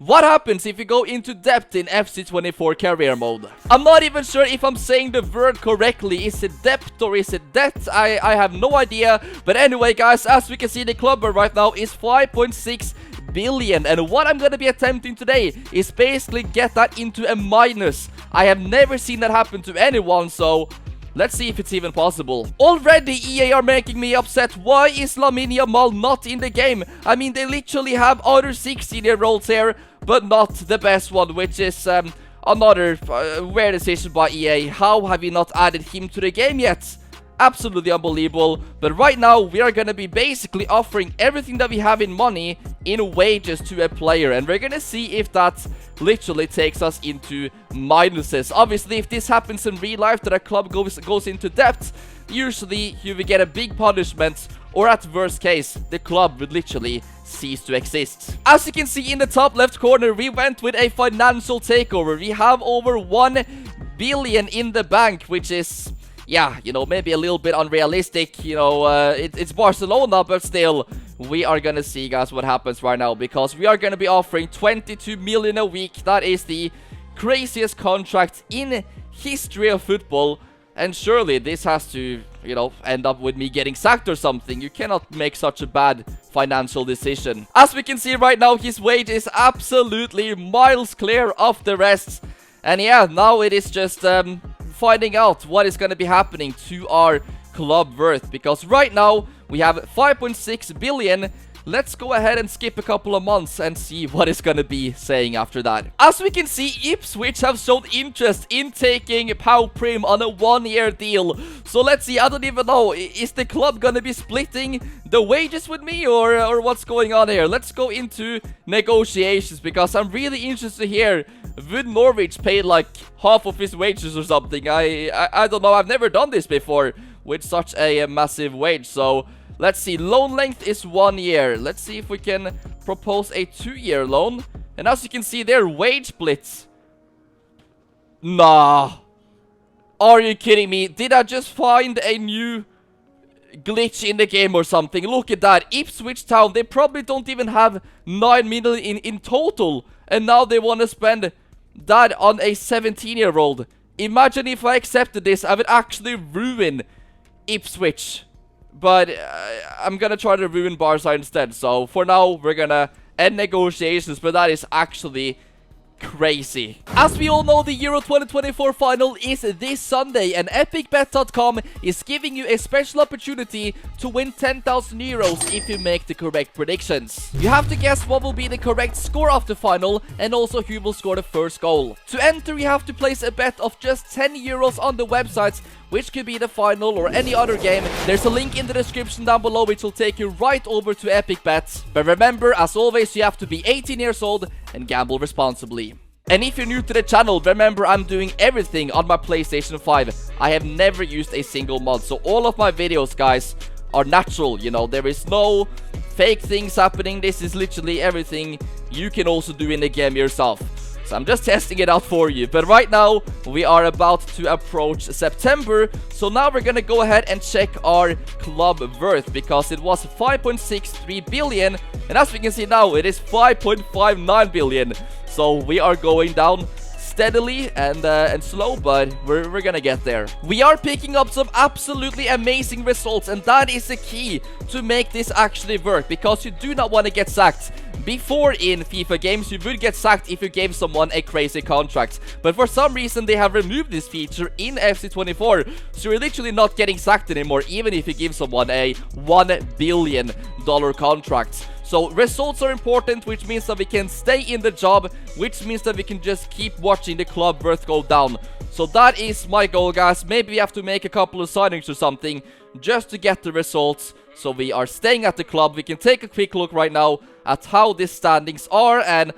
What happens if you go into depth in FC24 career mode? I'm not even sure if I'm saying the word correctly. Is it depth or is it debt? I have no idea. But anyway, guys, as we can see, the club right now is 5.6 billion, and what I'm gonna be attempting today is basically get that into a minus. I have never seen that happen to anyone, so let's see if it's even possible. Already EA are making me upset. Why is Lamine Yamal not in the game? I mean, they literally have other 16-year-olds here, but not the best one, which is another weird decision by EA. How have you not added him to the game yet? Absolutely unbelievable. But right now we are gonna be basically offering everything that we have in money in wages to a player, and we're gonna see if that literally takes us into minuses. Obviously, if this happens in real life, that a club goes into debt, usually you will get a big punishment, or at worst case, the club would literally cease to exist. As you can see in the top left corner, we went with a financial takeover. We have over 1 billion in the bank, which is, yeah, you know, maybe a little bit unrealistic. You know, it's Barcelona, but still, we are gonna see, guys, what happens right now, because we are gonna be offering 22 million a week. That is the craziest contract in history of football, and surely this has to, you know, end up with me getting sacked or something. You cannot make such a bad financial decision. As we can see right now, his wage is absolutely miles clear of the rest, and yeah, now it is just finding out what is going to be happening to our club worth, because right now we have 5.6 billion. Let's go ahead and skip a couple of months and see what it's gonna be saying after that. As we can see, Ipswich have shown interest in taking Pau Prim on a 1-year deal. So let's see, I don't even know, is the club gonna be splitting the wages with me, or what's going on here? Let's go into negotiations, because I'm really interested to hear, would Norwich pay like half of his wages or something? I don't know, I've never done this before with such a massive wage. So let's see, loan length is 1 year. Let's see if we can propose a 2-year loan. And as you can see, their wage splits. Nah. Are you kidding me? Did I just find a new glitch in the game or something? Look at that. Ipswich Town, they probably don't even have 9 million in total. And now they want to spend that on a 17-year-old. Imagine if I accepted this, I would actually ruin Ipswich. But I'm gonna try to ruin Barca instead. So for now, we're gonna end negotiations, but that is actually crazy. As we all know, the Euro 2024 final is this Sunday, and epicbet.com is giving you a special opportunity to win 10,000 euros if you make the correct predictions. You have to guess what will be the correct score of the final, and also who will score the first goal. To enter, you have to place a bet of just 10 euros on the website, which could be the final or any other game. There's a link in the description down below which will take you right over to EpicBet. But remember, as always, you have to be 18 years old and gamble responsibly. And if you're new to the channel, remember, I'm doing everything on my PlayStation 5. I have never used a single mod, so all of my videos, guys, are natural. You know, there is no fake things happening. This is literally everything you can also do in the game yourself. So I'm just testing it out for you. But right now, we are about to approach September. So now we're gonna go ahead and check our club worth, because it was 5.63 billion. And as we can see now, it is 5.59 billion. So we are going down steadily and slow, but we're gonna get there. We are picking up some absolutely amazing results, and that is the key to make this actually work, because you do not want to get sacked. Before, in FIFA games, you would get sacked if you gave someone a crazy contract, but for some reason they have removed this feature in FC24, so you're literally not getting sacked anymore, even if you give someone a $1 billion contract. So results are important, which means that we can stay in the job, which means that we can just keep watching the club worth go down. So that is my goal, guys. Maybe we have to make a couple of signings or something just to get the results. So we are staying at the club. We can take a quick look right now at how these standings are, and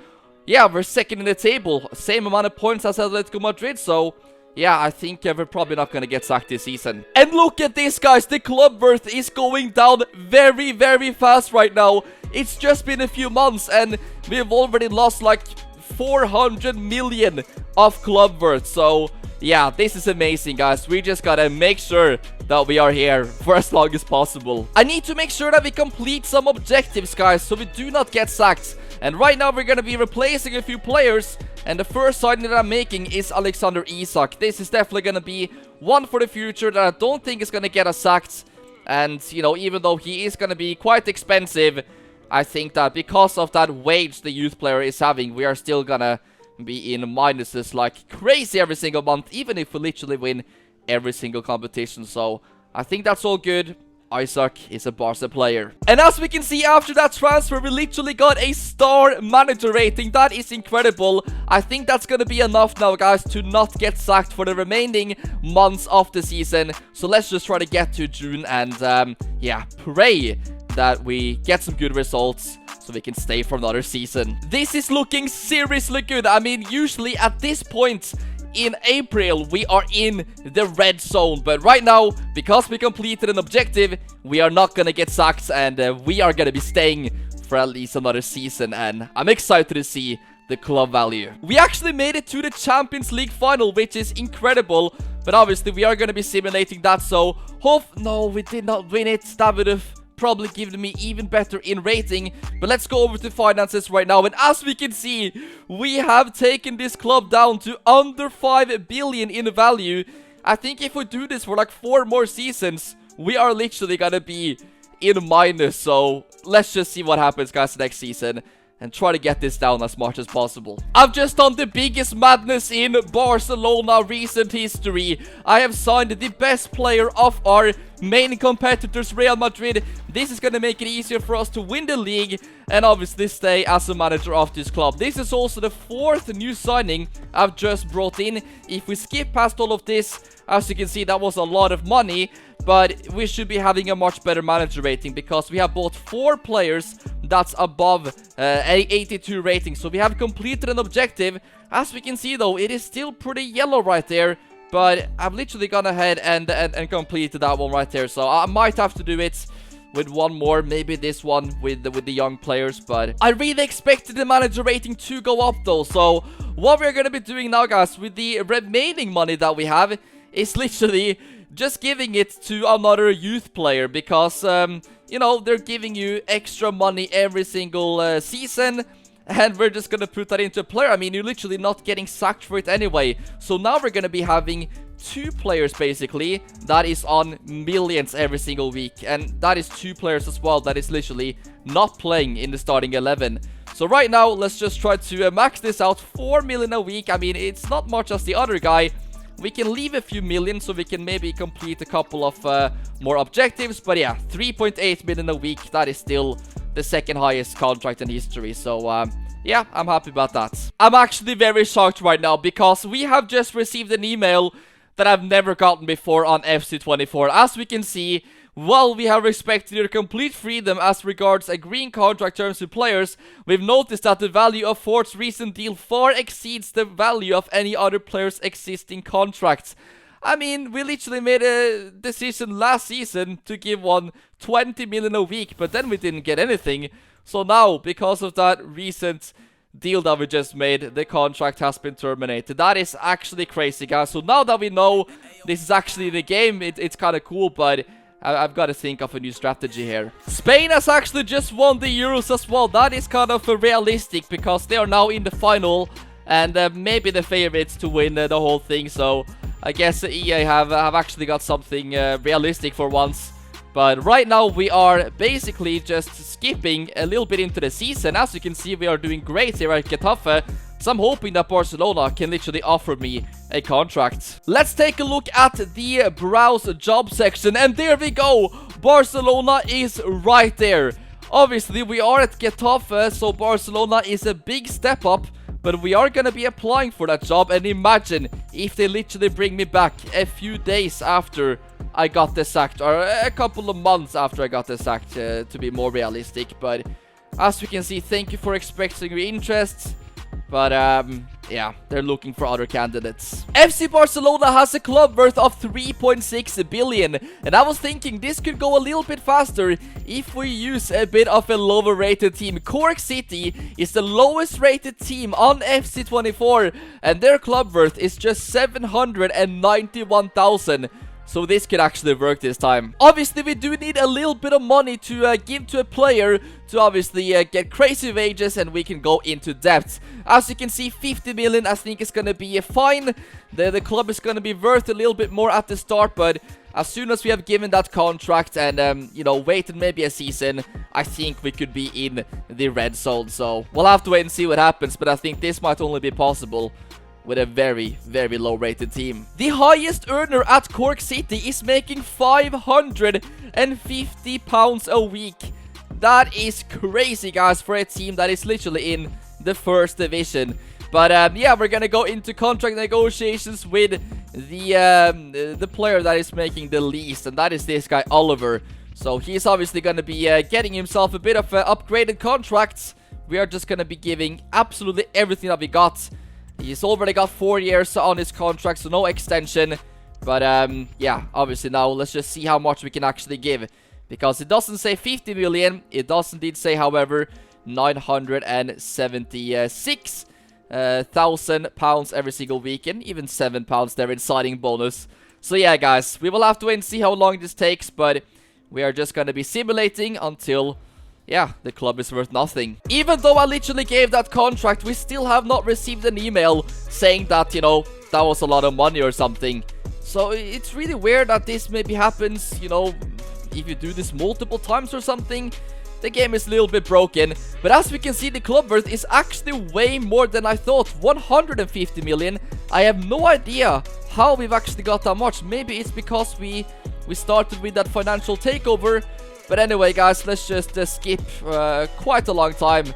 yeah, we're second in the table, same amount of points as Atletico Madrid. So yeah, I think we're probably not gonna get sacked this season. And look at this, guys, the club worth is going down very, very fast right now. It's just been a few months and we've already lost like 400 million of club worth. So yeah, this is amazing, guys. We just gotta make sure that we are here for as long as possible. I need to make sure that we complete some objectives, guys, so we do not get sacked. And right now we're gonna be replacing a few players, and the first signing that I'm making is Alexander Isak. This is definitely gonna be one for the future that I don't think is gonna get us sacked. And, you know, even though he is gonna be quite expensive, I think that because of that wage the youth player is having, we are still gonna be in minuses like crazy every single month, even if we literally win every single competition. So I think that's all good. Isak is a Barca player. And as we can see, after that transfer, we literally got a star manager rating. That is incredible. I think that's gonna be enough now, guys, to not get sacked for the remaining months of the season. So let's just try to get to June and, yeah, pray that we get some good results so we can stay for another season. This is looking seriously good. I mean, usually at this point in April, we are in the red zone. But right now, because we completed an objective, we are not gonna get sacked, and we are gonna be staying for at least another season. And I'm excited to see the club value. We actually made it to the Champions League final, which is incredible. But obviously, we are gonna be simulating that. So, no, we did not win it. That would have probably given me even better in rating. But let's go over to finances right now, and as we can see, we have taken this club down to under 5 billion in value. I think if we do this for like 4 more seasons, we are literally gonna be in minus. So let's just see what happens, guys, next season and try to get this down as much as possible. I've just done the biggest madness in Barcelona recent history. I have signed the best player of our main competitors, Real Madrid. This is gonna make it easier for us to win the league and obviously stay as a manager of this club. This is also the 4th new signing I've just brought in. If we skip past all of this, as you can see, that was a lot of money, but we should be having a much better manager rating because we have bought 4 players that's above 82 rating. So we have completed an objective. As we can see, though, it is still pretty yellow right there, but I've literally gone ahead and completed that one right there. So I might have to do it with one more, maybe this one with the young players, but I really expected the manager rating to go up though. So what we're gonna be doing now, guys, with the remaining money that we have is literally just giving it to another youth player because, you know, they're giving you extra money every single season, and we're just gonna put that into a player. I mean, you're literally not getting sacked for it anyway. So now we're gonna be having 2 players basically that is on millions every single week, and that is 2 players as well that is literally not playing in the starting 11. So right now, let's just try to max this out. 4 million a week. I mean, it's not much as the other guy. We can leave a few million so we can maybe complete a couple of more objectives. But yeah, 3.8 million a week. That is still the 2nd highest contract in history. So yeah, I'm happy about that. I'm actually very shocked right now because we have just received an email that I've never gotten before on FC24. As we can see, while we have respected your complete freedom as regards agreeing contract terms with players, we've noticed that the value of Ford's recent deal far exceeds the value of any other player's existing contracts. I mean, we literally made a decision last season to give one 20 million a week, but then we didn't get anything. So now, because of that recent deal that we just made, the contract has been terminated. That is actually crazy, guys. So now that we know this is actually the game, it's kind of cool, but I've got to think of a new strategy here. Spain has actually just won the Euros as well. That is kind of realistic because they are now in the final and maybe the favorites to win the whole thing. So I guess EA have actually got something realistic for once. But right now we are basically just skipping a little bit into the season. As you can see, we are doing great here at Getafe. So I'm hoping that Barcelona can literally offer me a contract. Let's take a look at the browse job section. And there we go. Barcelona is right there. Obviously, we are at Getafe, so Barcelona is a big step up. But we are going to be applying for that job. And imagine if they literally bring me back a few days after I got the sacked, or a couple of months after I got the sacked, to be more realistic. But as we can see, thank you for expressing your interest. But yeah, they're looking for other candidates. FC Barcelona has a club worth of 3.6 billion. And I was thinking this could go a little bit faster if we use a bit of a lower rated team. Cork City is the lowest rated team on FC24. And their club worth is just 791,000. So this could actually work this time. Obviously, we do need a little bit of money to give to a player to obviously get crazy wages, and we can go into debt. As you can see, 50 million I think is going to be fine. The club is going to be worth a little bit more at the start, but as soon as we have given that contract and, you know, waited maybe a season, I think we could be in the red zone. So we'll have to wait and see what happens, but I think this might only be possible with a very, very low-rated team. The highest earner at Cork City is making £550 a week. That is crazy, guys, for a team that is literally in the first division. But yeah, we're gonna go into contract negotiations with the player that is making the least, and that is this guy Oliver. So he's obviously gonna be getting himself a bit of upgraded contracts. We are just gonna be giving absolutely everything that we got. He's already got 4 years on his contract, so no extension. But yeah, obviously now let's just see how much we can actually give, because it doesn't say 50 million. It does indeed say, however, 976 £1,000 every single weekend, even £7 there in signing bonus. So yeah, guys, we will have to wait and see how long this takes, but we are just gonna be simulating until, yeah, the club is worth nothing. Even though I literally gave that contract, we still have not received an email saying that, you know, that was a lot of money or something. So it's really weird that this maybe happens, you know, if you do this multiple times or something. The game is a little bit broken, but as we can see, the club worth is actually way more than I thought. 150 million. I have no idea how we've actually got that much. Maybe it's because we started with that financial takeover. But anyway, guys, let's just skip quite a long time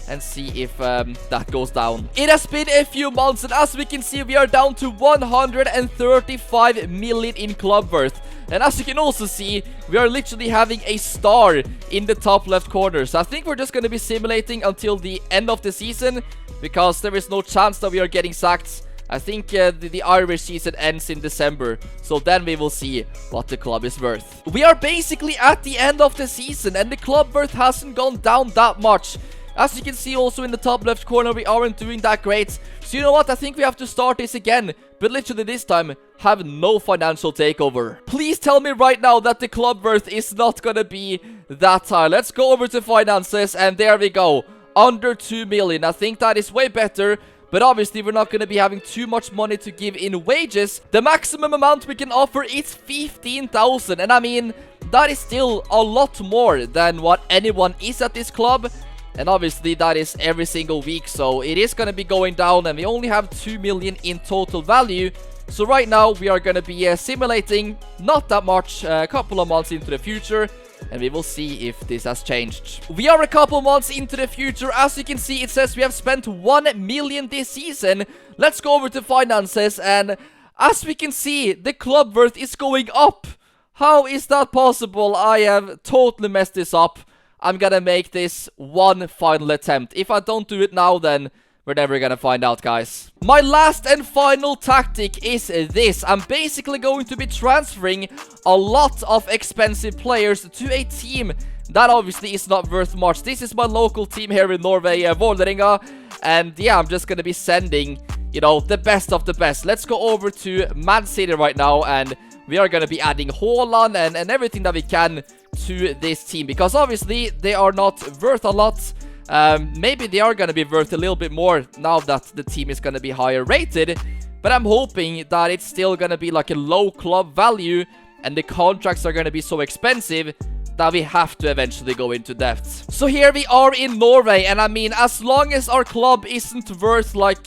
and see if that goes down. It has been a few months, and as we can see, we are down to 135 million in club worth. And as you can also see, we are literally having a star in the top left corner. So I think we're just going to be simulating until the end of the season, because there is no chance that we are getting sacked. I think the Irish season ends in December, so then we will see what the club is worth. We are basically at the end of the season, and the club worth hasn't gone down that much. As you can see also in the top left corner, we aren't doing that great. So you know what, I think we have to start this again, but literally this time have no financial takeover. Please tell me right now that the club worth is not gonna be that high. Let's go over to finances, and there we go. Under 2 million. I think that is way better. But obviously, we're not going to be having too much money to give in wages. The maximum amount we can offer is 15,000. And I mean, that is still a lot more than what anyone is at this club. And obviously, that is every single week. So it is going to be going down. And we only have 2 million in total value. So right now, we are going to be simulating not that much, a couple of months into the future. And we will see if this has changed. We are a couple months into the future. As you can see, it says we have spent 1 million this season. Let's go over to finances. And as we can see, the club worth is going up. How is that possible? I have totally messed this up. I'm gonna make this one final attempt. If I don't do it now, then we're never gonna find out, guys. My last and final tactic is this. I'm basically going to be transferring a lot of expensive players to a team that obviously is not worth much. This is my local team here in Norway, Vålerenga. And yeah, I'm just gonna be sending, you know, the best of the best. Let's go over to Man City right now, and we are gonna be adding Haaland and everything that we can to this team, because obviously they are not worth a lot. Maybe they are going to be worth a little bit more now that the team is going to be higher rated, but I'm hoping that it's still going to be like a low club value, and the contracts are going to be so expensive that we have to eventually go into debt. So here we are in Norway, and I mean, as long as our club isn't worth like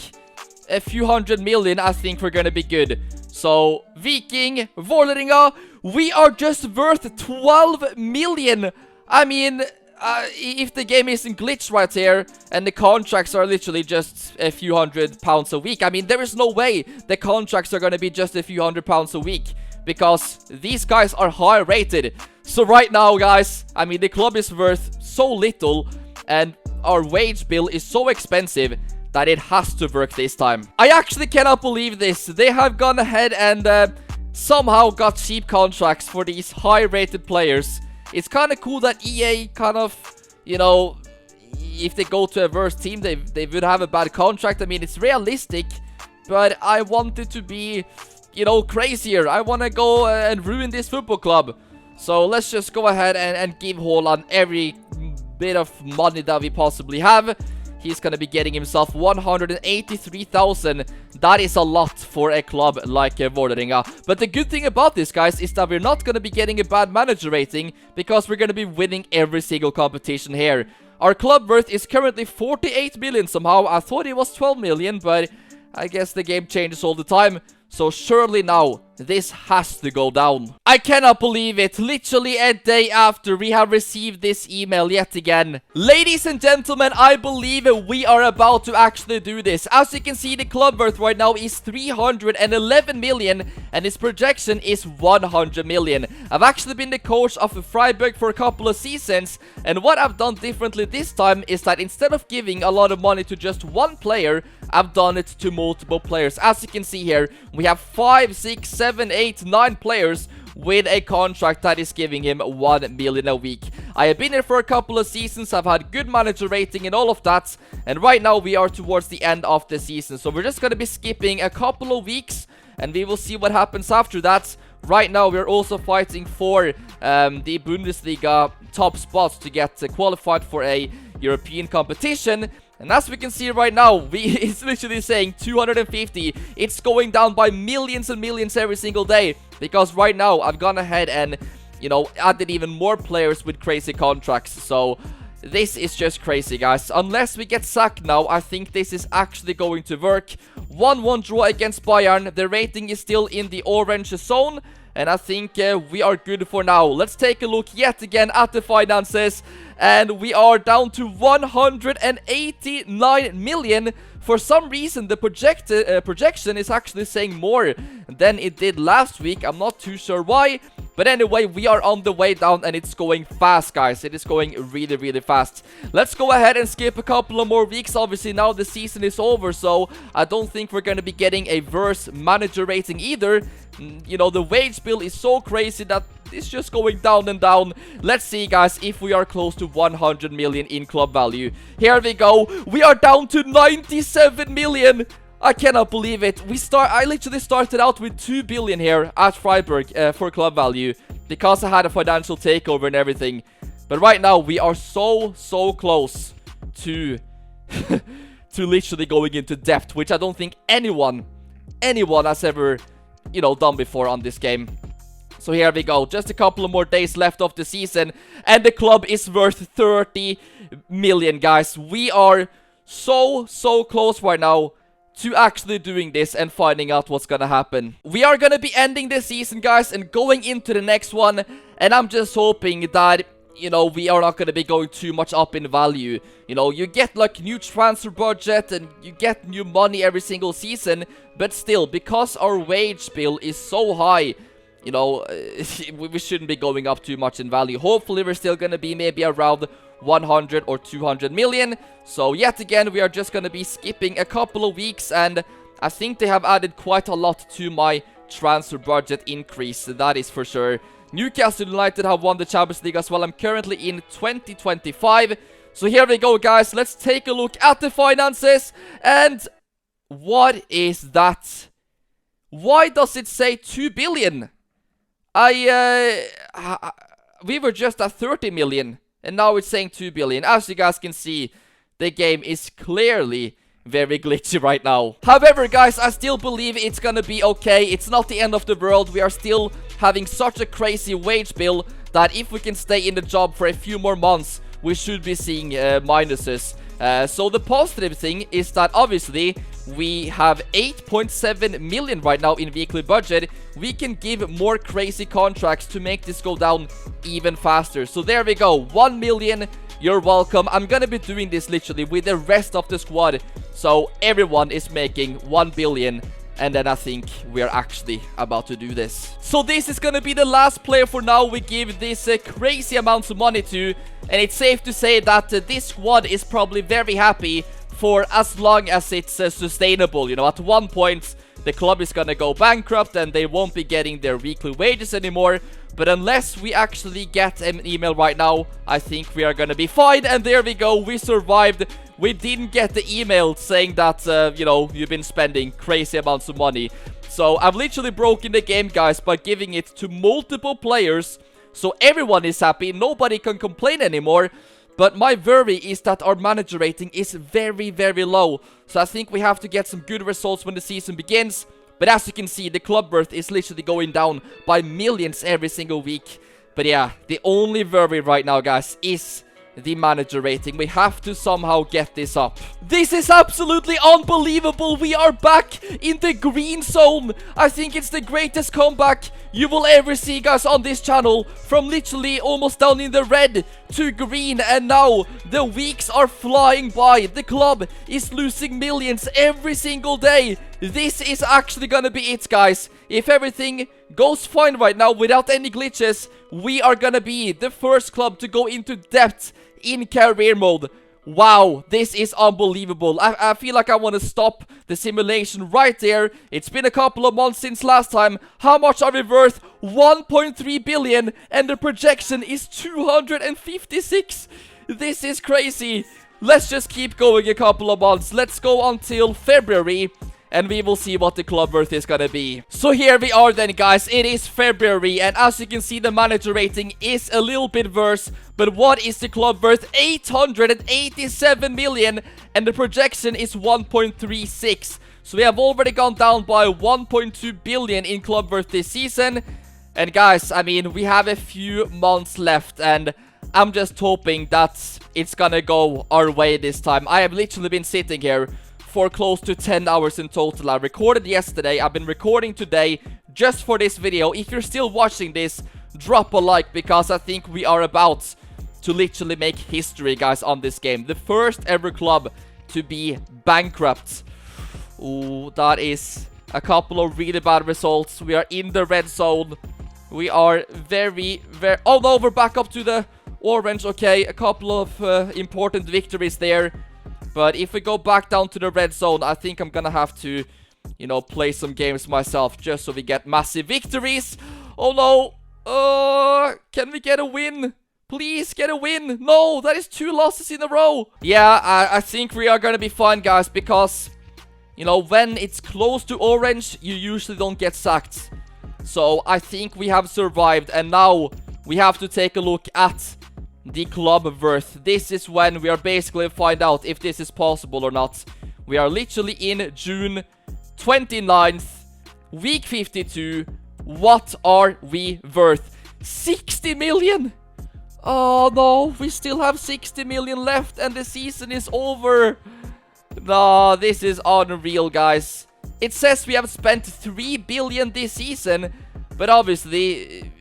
a few hundred million, I think we're going to be good. So Viking, Vålerenga, we are just worth 12 million. I mean, if the game isn't glitched right here and the contracts are literally just a few £100 a week, I mean, there is no way the contracts are going to be just a few £100 a week, because these guys are high rated. So right now, guys, I mean, the club is worth so little and our wage bill is so expensive that it has to work this time. I actually cannot believe this. They have gone ahead and somehow got cheap contracts for these high rated players. It's kind of cool that EA kind of, you know, if they go to a worse team, they would have a bad contract. I mean, it's realistic, but I want it to be you know, crazier. I want to go and ruin this football club. So let's just go ahead and give Haaland every bit of money that we possibly have. He's going to be getting himself 183,000. That is a lot for a club like Vålerenga. But the good thing about this, guys, is that we're not going to be getting a bad manager rating because we're going to be winning every single competition here. Our club worth is currently 48 million somehow. I thought it was 12 million, but I guess the game changes all the time. So surely now, this has to go down. I cannot believe it. Literally a day after we have received this email yet again. Ladies and gentlemen, I believe we are about to actually do this. As you can see, the club worth right now is 311 million and its projection is 100 million. I've actually been the coach of Freiburg for a couple of seasons, and what I've done differently this time is that instead of giving a lot of money to just one player, I've done it to multiple players. As you can see here, we have 5, 6, 7, 8, 9 players with a contract that is giving him 1 million a week. I have been here for a couple of seasons, I've had good manager rating and all of that, and right now we are towards the end of the season. So we're just going to be skipping a couple of weeks and we will see what happens after that. Right now we're also fighting for the Bundesliga top spots to get qualified for a European competition. And as we can see right now, it's literally saying 250. It's going down by millions and millions every single day. Because right now, I've gone ahead and, you know, added even more players with crazy contracts. So, this is just crazy, guys. Unless we get sacked now, I think this is actually going to work. 1-1 draw against Bayern. The rating is still in the orange zone. And I think we are good for now. Let's take a look yet again at the finances. And we are down to 189 million. For some reason, the projection is actually saying more than it did last week. I'm not too sure why. But anyway, we are on the way down and it's going fast, guys. It is going really, really fast. Let's go ahead and skip a couple of more weeks. Obviously, now the season is over, so I don't think we're going to be getting a worse manager rating either. You know, the wage bill is so crazy that it's just going down and down. Let's see, guys, if we are close to 100 million in club value. Here we go. We are down to 97 million. I cannot believe it. I literally started out with 2 billion here at Freiburg for club value because I had a financial takeover and everything. But right now we are so close to to literally going into debt, which I don't think anyone has ever, you know, done before on this game. So here we go. Just a couple of more days left of the season and the club is worth 30 million, guys. We are so close right now to actually doing this and finding out what's gonna happen. We are gonna be ending this season, guys, and going into the next one. And I'm just hoping that, you know, we are not gonna be going too much up in value. You know, you get like new transfer budget and you get new money every single season. But still, because our wage bill is so high, you know, we shouldn't be going up too much in value. Hopefully, we're still gonna be maybe around 100 or 200 million. So yet again, we are just gonna be skipping a couple of weeks, and I think they have added quite a lot to my transfer budget increase, that is for sure. Newcastle United have won the Champions League as well. I'm currently in 2025. So here we go, guys. Let's take a look at the finances. And what is that? Why does it say 2 billion? We were just at 30 million. And now it's saying 2 billion. As you guys can see, the game is clearly very glitchy right now. However, guys, I still believe it's gonna be okay. It's not the end of the world. We are still having such a crazy wage bill that if we can stay in the job for a few more months, we should be seeing minuses. So the positive thing is that obviously we have 8.7 million right now in weekly budget. We can give more crazy contracts to make this go down even faster. So there we go, 1 million. You're welcome. I'm gonna be doing this literally with the rest of the squad. So everyone is making 1 billion. And then I think we're actually about to do this. So this is gonna be the last player for now we give this crazy amounts of money to. And it's safe to say that this squad is probably very happy for as long as it's sustainable. You know, at one point the club is gonna go bankrupt and they won't be getting their weekly wages anymore. But unless we actually get an email right now, I think we are gonna be fine. And there we go, we survived. We didn't get the email saying that, you know, you've been spending crazy amounts of money. So I've literally broken the game, guys, by giving it to multiple players. So everyone is happy, nobody can complain anymore. But my worry is that our manager rating is very, very low. So I think we have to get some good results when the season begins. But as you can see, the club worth is literally going down by millions every single week. But yeah, the only worry right now, guys, is the manager rating. We have to somehow get this up. This is absolutely unbelievable. We are back in the green zone. I think it's the greatest comeback you will ever see, guys, on this channel. From literally almost down in the red to green, and now the weeks are flying by. The club is losing millions every single day. This is actually gonna be it, guys. If everything goes fine right now without any glitches, we are gonna be the first club to go into depth in career mode. Wow, this is unbelievable. I feel like I want to stop the simulation right there. It's been a couple of months since last time. How much are we worth? 1.3 billion, and the projection is 256. This is crazy. Let's just keep going a couple of months. Let's go until February, and we will see what the club worth is gonna be. So here we are then, guys. It is February, and as you can see, the manager rating is a little bit worse. But what is the club worth? 887 million, and the projection is 1.36. So we have already gone down by 1.2 billion in club worth this season. And guys, I mean, we have a few months left, and I'm just hoping that it's gonna go our way this time. I have literally been sitting here for close to 10 hours in total. I recorded yesterday, I've been recording today just for this video. If you're still watching this, drop a like, because I think we are about to literally make history, guys, on this game. The first ever club to be bankrupt. Ooh, that is a couple of really bad results. We are in the red zone. We are very... Oh no, we're back up to the orange. Okay, a couple of important victories there. But if we go back down to the red zone, I think I'm gonna have to, you know, play some games myself just so we get massive victories. Oh no. Can we get a win? Please get a win. No, that is 2 losses in a row. Yeah, I think we are gonna be fine, guys, because, you know, when it's close to orange, you usually don't get sacked. So I think we have survived, and now we have to take a look at the club worth. This is when we are basically find out if this is possible or not. We are literally in June 29th, week 52. What are we worth? 60 million. Oh no, we still have 60 million left and the season is over. No, this is unreal, guys. It says we have spent 3 billion this season, but obviously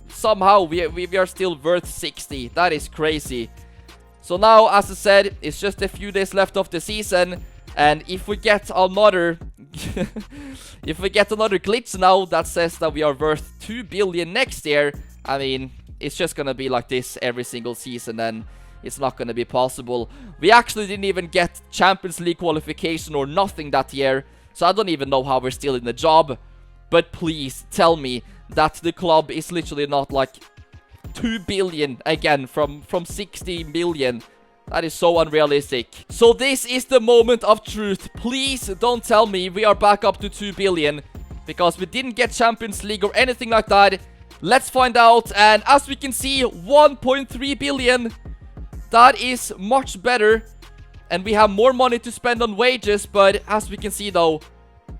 somehow we are still worth 60. That is crazy. So now, as I said, it's just a few days left of the season, and if we get another if we get another glitch now that says that we are worth 2 billion next year, I mean, it's just gonna be like this every single season, and it's not gonna be possible. We actually didn't even get Champions League qualification or nothing that year, so I don't even know how we're still in the job. But please tell me that the club is literally not like 2 billion again from 60 million. That is so unrealistic. So this is the moment of truth. Please don't tell me we are back up to 2 billion, because we didn't get Champions League or anything like that. Let's find out. And as we can see, 1.3 billion. That is much better. And we have more money to spend on wages. But as we can see, though,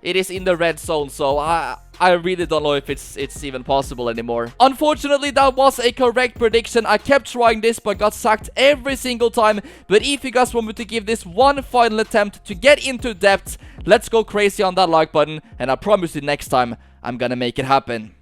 it is in the red zone. So I really don't know if it's even possible anymore. Unfortunately, that was a correct prediction. I kept trying this, but got sacked every single time. But if you guys want me to give this one final attempt to get into depth, let's go crazy on that like button. And I promise you next time, I'm gonna make it happen.